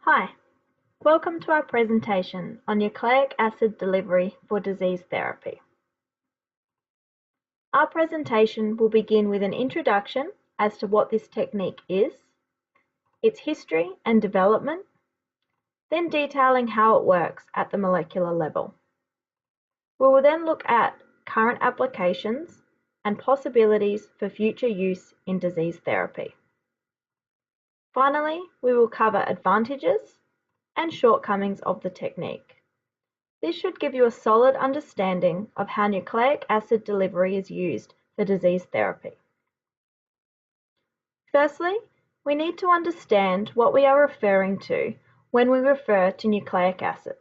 Hi, welcome to our presentation on nucleic acid delivery for disease therapy. Our presentation will begin with an introduction as to what this technique is, its history and development, then detailing how it works at the molecular level. We will then look at current applications and possibilities for future use in disease therapy. Finally, we will cover advantages and shortcomings of the technique. This should give you a solid understanding of how nucleic acid delivery is used for disease therapy. Firstly, we need to understand what we are referring to when we refer to nucleic acids.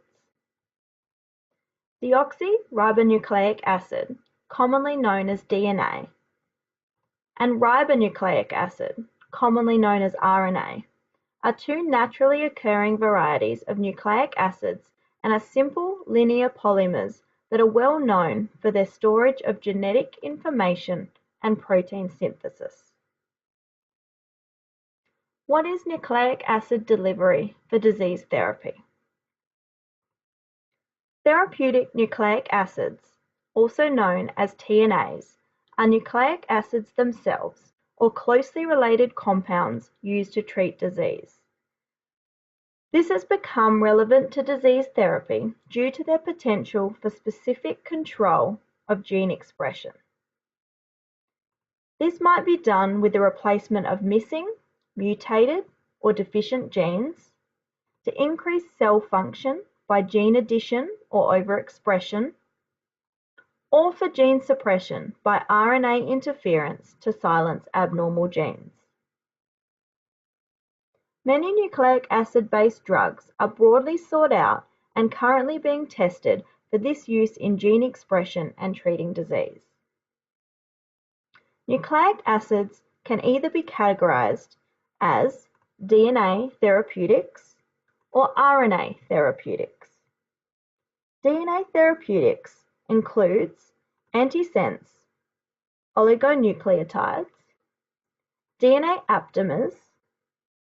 Deoxyribonucleic acid, commonly known as DNA, and ribonucleic acid, commonly known as RNA, are two naturally occurring varieties of nucleic acids and are simple linear polymers that are well known for their storage of genetic information and protein synthesis. What is nucleic acid delivery for disease therapy? Therapeutic nucleic acids, also known as TNAs, are nucleic acids themselves or closely related compounds used to treat disease. This has become relevant to disease therapy due to their potential for specific control of gene expression. This might be done with the replacement of missing, mutated, or deficient genes, to increase cell function by gene addition or overexpression, or for gene suppression by RNA interference to silence abnormal genes. Many nucleic acid-based drugs are broadly sought out and currently being tested for this use in gene expression and treating disease. Nucleic acids can either be categorized as DNA therapeutics or RNA therapeutics. DNA therapeutics includes antisense oligonucleotides, DNA aptamers,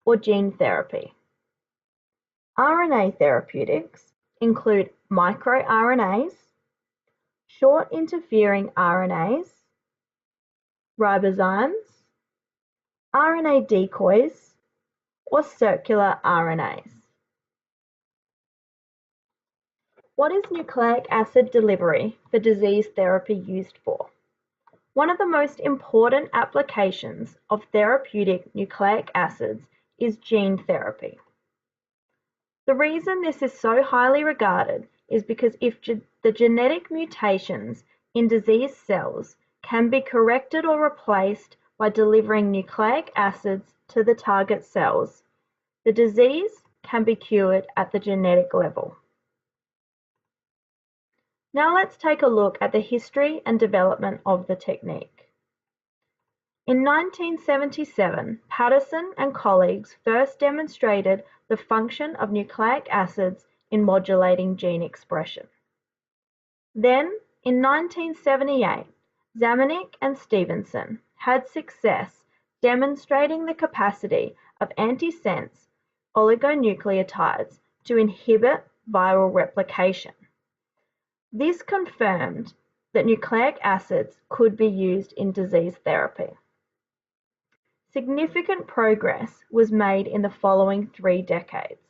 or gene therapy. RNA therapeutics include microRNAs, short interfering RNAs, ribozymes, RNA decoys, or circular RNAs. What is nucleic acid delivery for disease therapy used for? One of the most important applications of therapeutic nucleic acids is gene therapy. The reason this is so highly regarded is because if the genetic mutations in diseased cells can be corrected or replaced by delivering nucleic acids to the target cells, the disease can be cured at the genetic level. Now let's take a look at the history and development of the technique. In 1977, Patterson and colleagues first demonstrated the function of nucleic acids in modulating gene expression. Then, in 1978, Zamanek and Stevenson had success demonstrating the capacity of antisense oligonucleotides to inhibit viral replication. This confirmed that nucleic acids could be used in disease therapy. Significant progress was made in the following 3 decades,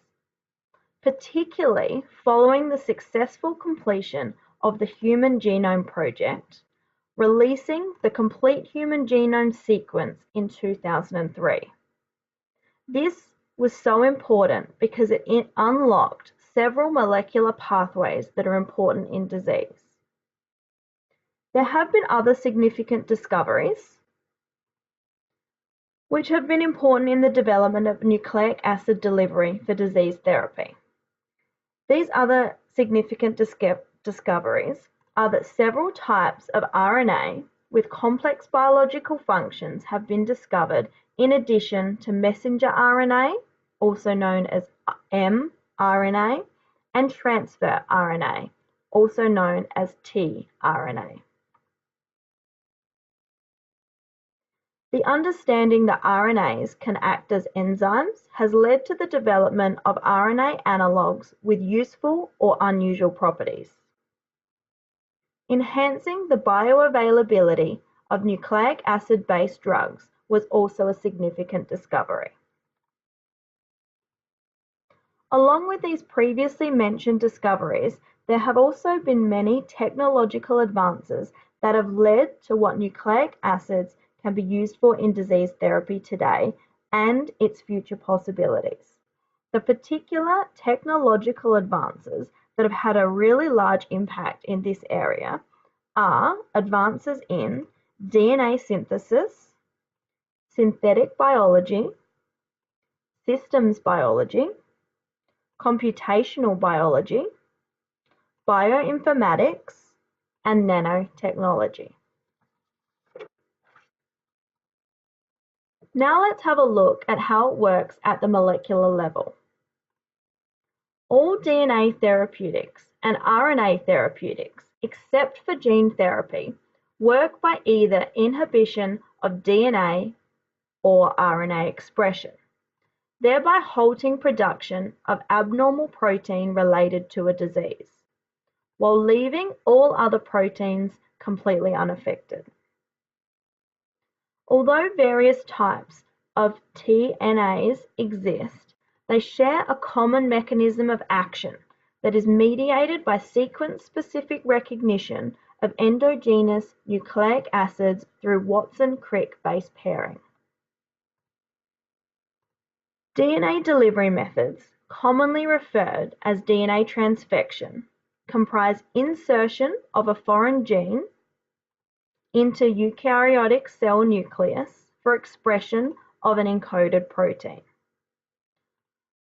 particularly following the successful completion of the Human Genome Project, releasing the complete human genome sequence in 2003. This was so important because it unlocked several molecular pathways that are important in disease. There have been other significant discoveries which have been important in the development of nucleic acid delivery for disease therapy. These other significant discoveries are that several types of RNA with complex biological functions have been discovered in addition to messenger RNA, also known as mRNA, and transfer RNA, also known as tRNA. The understanding that RNAs can act as enzymes has led to the development of RNA analogues with useful or unusual properties. Enhancing the bioavailability of nucleic acid-based drugs was also a significant discovery. Along with these previously mentioned discoveries, there have also been many technological advances that have led to what nucleic acids can be used for in disease therapy today and its future possibilities. The particular technological advances that have had a really large impact in this area are advances in DNA synthesis, synthetic biology, systems biology, computational biology, bioinformatics, and nanotechnology. Now let's have a look at how it works at the molecular level. All DNA therapeutics and RNA therapeutics, except for gene therapy, work by either inhibition of DNA or RNA expression, thereby halting production of abnormal protein related to a disease, while leaving all other proteins completely unaffected. Although various types of TNAs exist, they share a common mechanism of action that is mediated by sequence-specific recognition of endogenous nucleic acids through Watson-Crick base pairing. DNA delivery methods, commonly referred as DNA transfection, comprise insertion of a foreign gene into eukaryotic cell nucleus for expression of an encoded protein.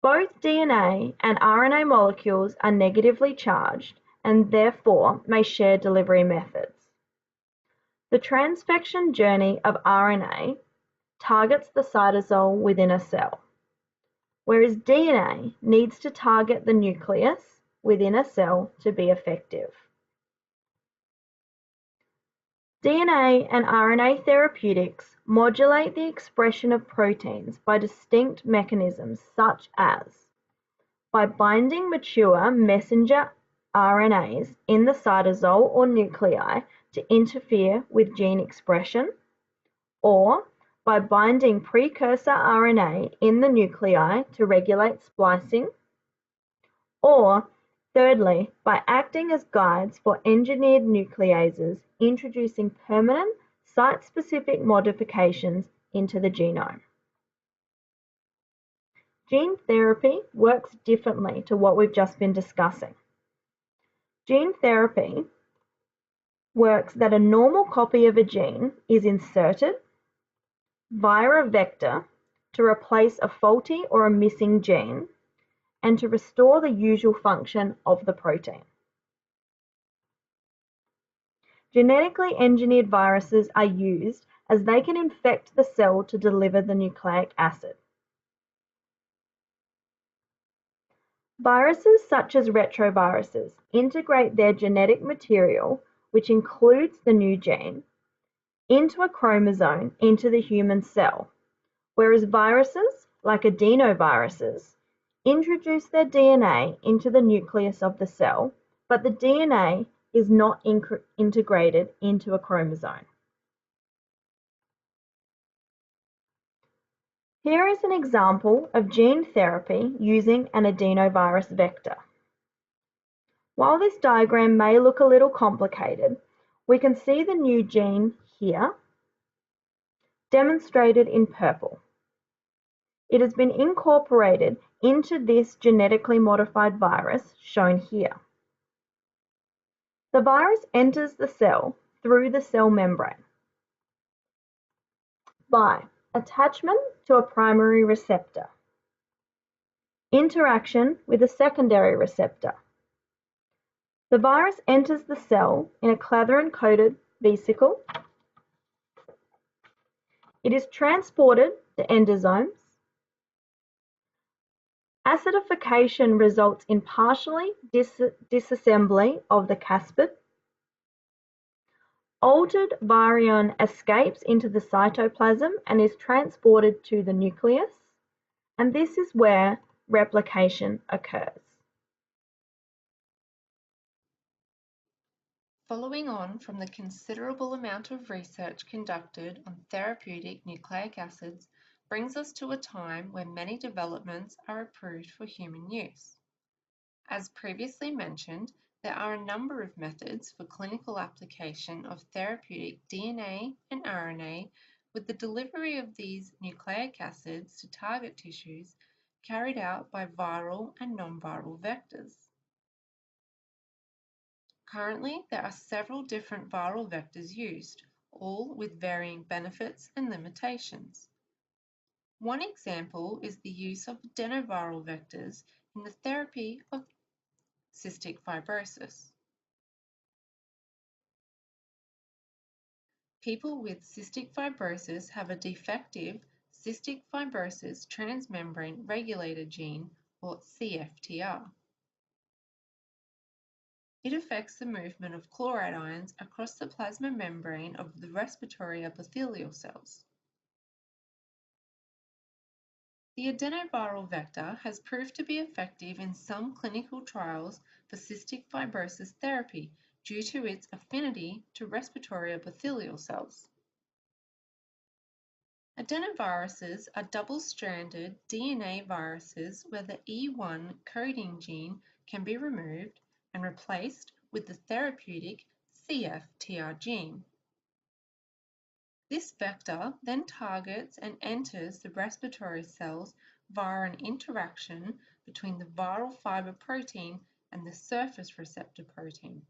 Both DNA and RNA molecules are negatively charged and therefore may share delivery methods. The transfection journey of RNA targets the cytosol within a cell, whereas DNA needs to target the nucleus within a cell to be effective. DNA and RNA therapeutics modulate the expression of proteins by distinct mechanisms such as by binding mature messenger RNAs in the cytosol or nuclei to interfere with gene expression, or by binding precursor RNA in the nuclei to regulate splicing, or thirdly, by acting as guides for engineered nucleases, introducing permanent site-specific modifications into the genome. Gene therapy works differently to what we've just been discussing. Gene therapy works that a normal copy of a gene is inserted via a vector to replace a faulty or a missing gene and to restore the usual function of the protein. Genetically engineered viruses are used as they can infect the cell to deliver the nucleic acid. Viruses such as retroviruses integrate their genetic material, which includes the new gene, into a chromosome into the human cell, whereas viruses, like adenoviruses, introduce their DNA into the nucleus of the cell, but the DNA is not integrated into a chromosome. Here is an example of gene therapy using an adenovirus vector. While this diagram may look a little complicated, we can see the new gene here, demonstrated in purple. It has been incorporated into this genetically modified virus shown here. The virus enters the cell through the cell membrane by attachment to a primary receptor, interaction with a secondary receptor. The virus enters the cell in a clathrin-coated vesicle. It is transported to endosomes. Acidification results in partially disassembly of the caspid. altered virion escapes into the cytoplasm and is transported to the nucleus, and this is where replication occurs. Following on from the considerable amount of research conducted on therapeutic nucleic acids brings us to a time where many developments are approved for human use. As previously mentioned, there are a number of methods for clinical application of therapeutic DNA and RNA, with the delivery of these nucleic acids to target tissues carried out by viral and non-viral vectors. Currently, there are several different viral vectors used, all with varying benefits and limitations. One example is the use of adenoviral vectors in the therapy of cystic fibrosis. People with cystic fibrosis have a defective cystic fibrosis transmembrane regulator gene, or CFTR. It affects the movement of chloride ions across the plasma membrane of the respiratory epithelial cells. The adenoviral vector has proved to be effective in some clinical trials for cystic fibrosis therapy due to its affinity to respiratory epithelial cells. Adenoviruses are double-stranded DNA viruses where the E1 coding gene can be removed and replaced with the therapeutic CFTR gene. This vector then targets and enters the respiratory cells via an interaction between the viral fiber protein and the surface receptor protein.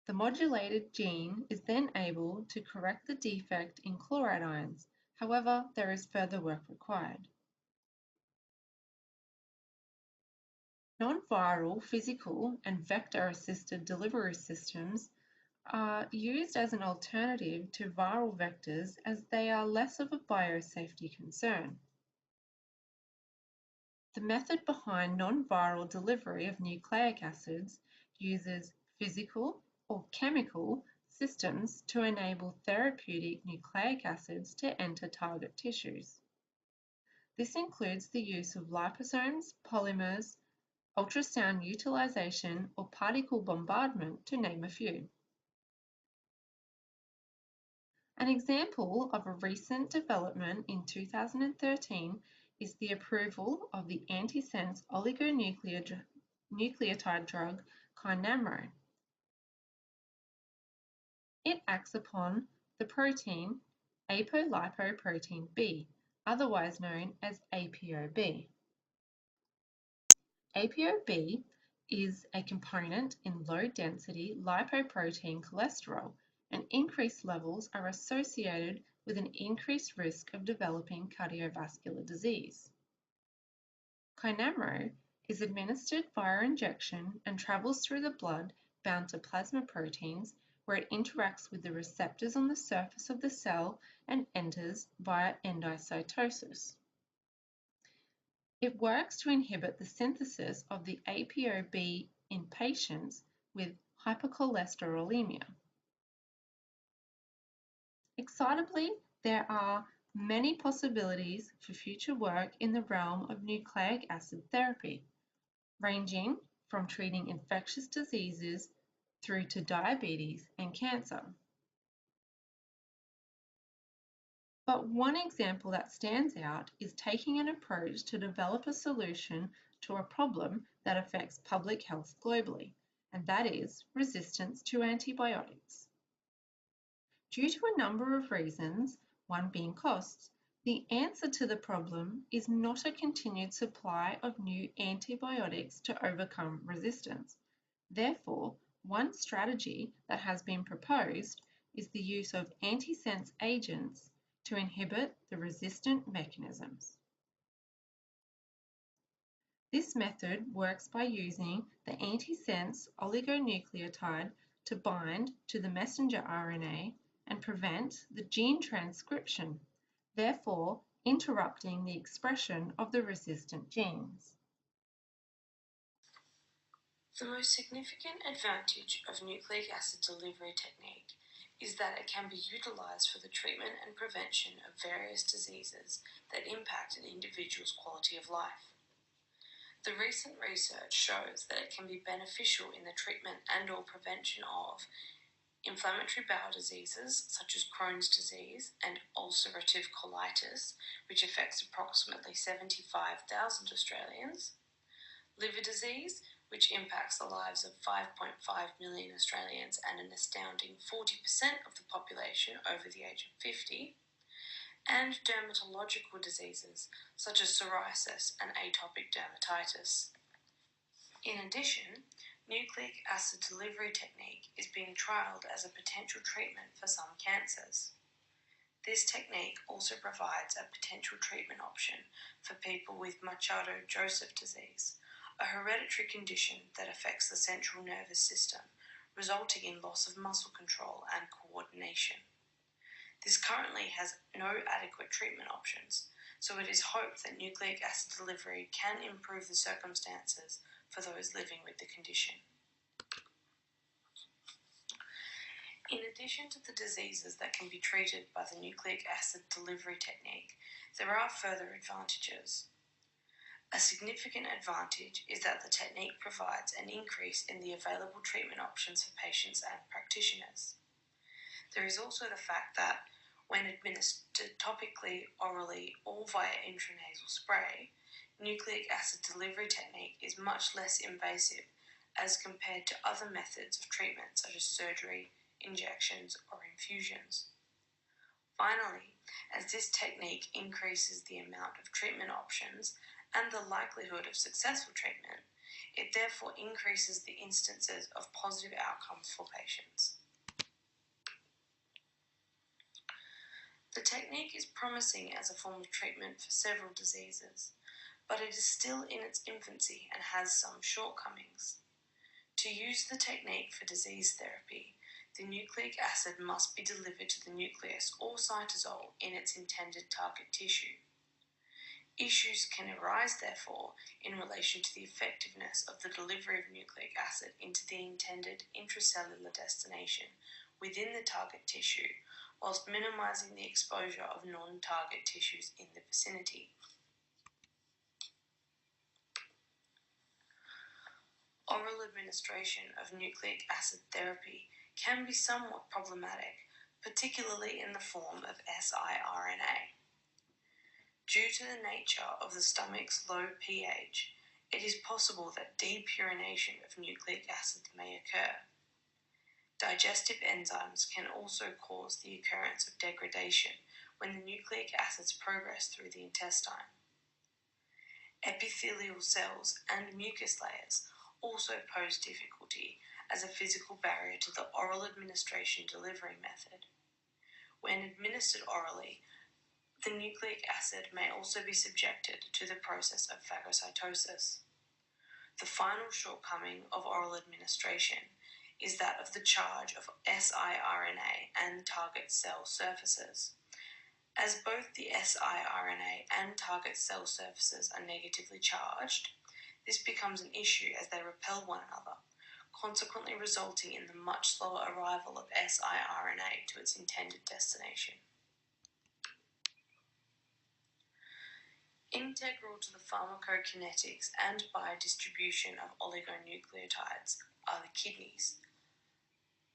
The modulated gene is then able to correct the defect in chloride ions. However, there is further work required. Non-viral, physical, and vector-assisted delivery systems are used as an alternative to viral vectors as they are less of a biosafety concern. The method behind non-viral delivery of nucleic acids uses physical or chemical systems to enable therapeutic nucleic acids to enter target tissues. This includes the use of liposomes, polymers, ultrasound utilization, or particle bombardment, to name a few. An example of a recent development in 2013 is the approval of the antisense oligonucleotide drug Kynamro. It acts upon the protein apolipoprotein B, otherwise known as ApoB. ApoB is a component in low-density lipoprotein cholesterol, and increased levels are associated with an increased risk of developing cardiovascular disease. Kynamro is administered via injection and travels through the blood bound to plasma proteins, where it interacts with the receptors on the surface of the cell and enters via endocytosis. It works to inhibit the synthesis of the ApoB in patients with hypercholesterolemia. Excitably, there are many possibilities for future work in the realm of nucleic acid therapy, ranging from treating infectious diseases through to diabetes and cancer. But one example that stands out is taking an approach to develop a solution to a problem that affects public health globally, and that is resistance to antibiotics. Due to a number of reasons, one being costs, the answer to the problem is not a continued supply of new antibiotics to overcome resistance. Therefore, one strategy that has been proposed is the use of antisense agents to inhibit the resistant mechanisms. This method works by using the antisense oligonucleotide to bind to the messenger RNA and prevent the gene transcription, therefore interrupting the expression of the resistant genes. The most significant advantage of nucleic acid delivery technique is that it can be utilised for the treatment and prevention of various diseases that impact an individual's quality of life. The recent research shows that it can be beneficial in the treatment and/or prevention of inflammatory bowel diseases such as Crohn's disease and ulcerative colitis, which affects approximately 75,000 Australians, liver disease, which impacts the lives of 5.5 million Australians and an astounding 40% of the population over the age of 50, and dermatological diseases such as psoriasis and atopic dermatitis. In addition, nucleic acid delivery technique is being trialled as a potential treatment for some cancers. This technique also provides a potential treatment option for people with Machado-Joseph disease, a hereditary condition that affects the central nervous system, resulting in loss of muscle control and coordination. This currently has no adequate treatment options, so it is hoped that nucleic acid delivery can improve the circumstances for those living with the condition. In addition to the diseases that can be treated by the nucleic acid delivery technique, there are further advantages. A significant advantage is that the technique provides an increase in the available treatment options for patients and practitioners. There is also the fact that when administered topically, orally, or via intranasal spray, nucleic acid delivery technique is much less invasive as compared to other methods of treatment such as surgery, injections, or infusions. Finally, as this technique increases the amount of treatment options and the likelihood of successful treatment, it therefore increases the instances of positive outcomes for patients. The technique is promising as a form of treatment for several diseases, but it is still in its infancy and has some shortcomings. To use the technique for disease therapy, the nucleic acid must be delivered to the nucleus or cytosol in its intended target tissue. Issues can arise, therefore, in relation to the effectiveness of the delivery of nucleic acid into the intended intracellular destination within the target tissue, whilst minimizing the exposure of non-target tissues in the vicinity. Oral administration of nucleic acid therapy can be somewhat problematic, particularly in the form of siRNA. Due to the nature of the stomach's low pH, it is possible that depurination of nucleic acid may occur. Digestive enzymes can also cause the occurrence of degradation when the nucleic acids progress through the intestine. Epithelial cells and mucus layers also pose difficulty as a physical barrier to the oral administration delivery method. When administered orally, the nucleic acid may also be subjected to the process of phagocytosis. The final shortcoming of oral administration is that of the charge of siRNA and target cell surfaces. As both the siRNA and target cell surfaces are negatively charged, this becomes an issue as they repel one another, consequently resulting in the much slower arrival of siRNA to its intended destination. Integral to the pharmacokinetics and biodistribution of oligonucleotides are the kidneys.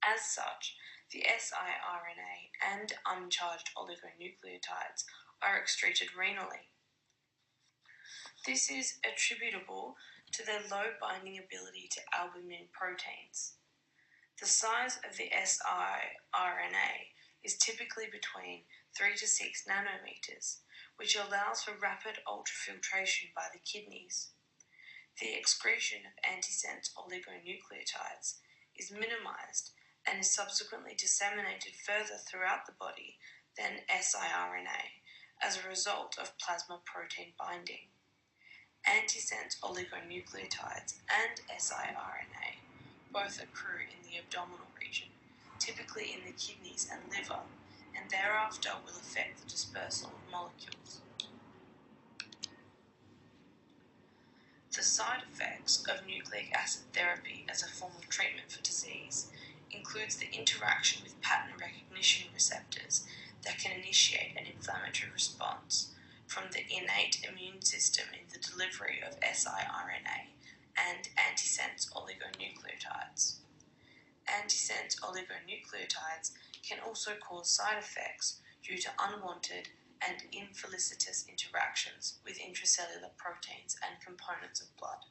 As such, the siRNA and uncharged oligonucleotides are excreted renally. This is attributable to their low binding ability to albumin proteins. The size of the siRNA is typically between 3 to 6 nanometers, which allows for rapid ultrafiltration by the kidneys. The excretion of antisense oligonucleotides is minimized and is subsequently disseminated further throughout the body than siRNA as a result of plasma protein binding. Antisense oligonucleotides and siRNA both accrue in the abdominal region, typically in the kidneys and liver, and thereafter will affect the dispersal of molecules. The side effects of nucleic acid therapy as a form of treatment for disease includes the interaction with pattern recognition receptors that can initiate an inflammatory response from the innate immune system in the delivery of siRNA and antisense oligonucleotides. Antisense oligonucleotides can also cause side effects due to unwanted and infelicitous interactions with intracellular proteins and components of blood.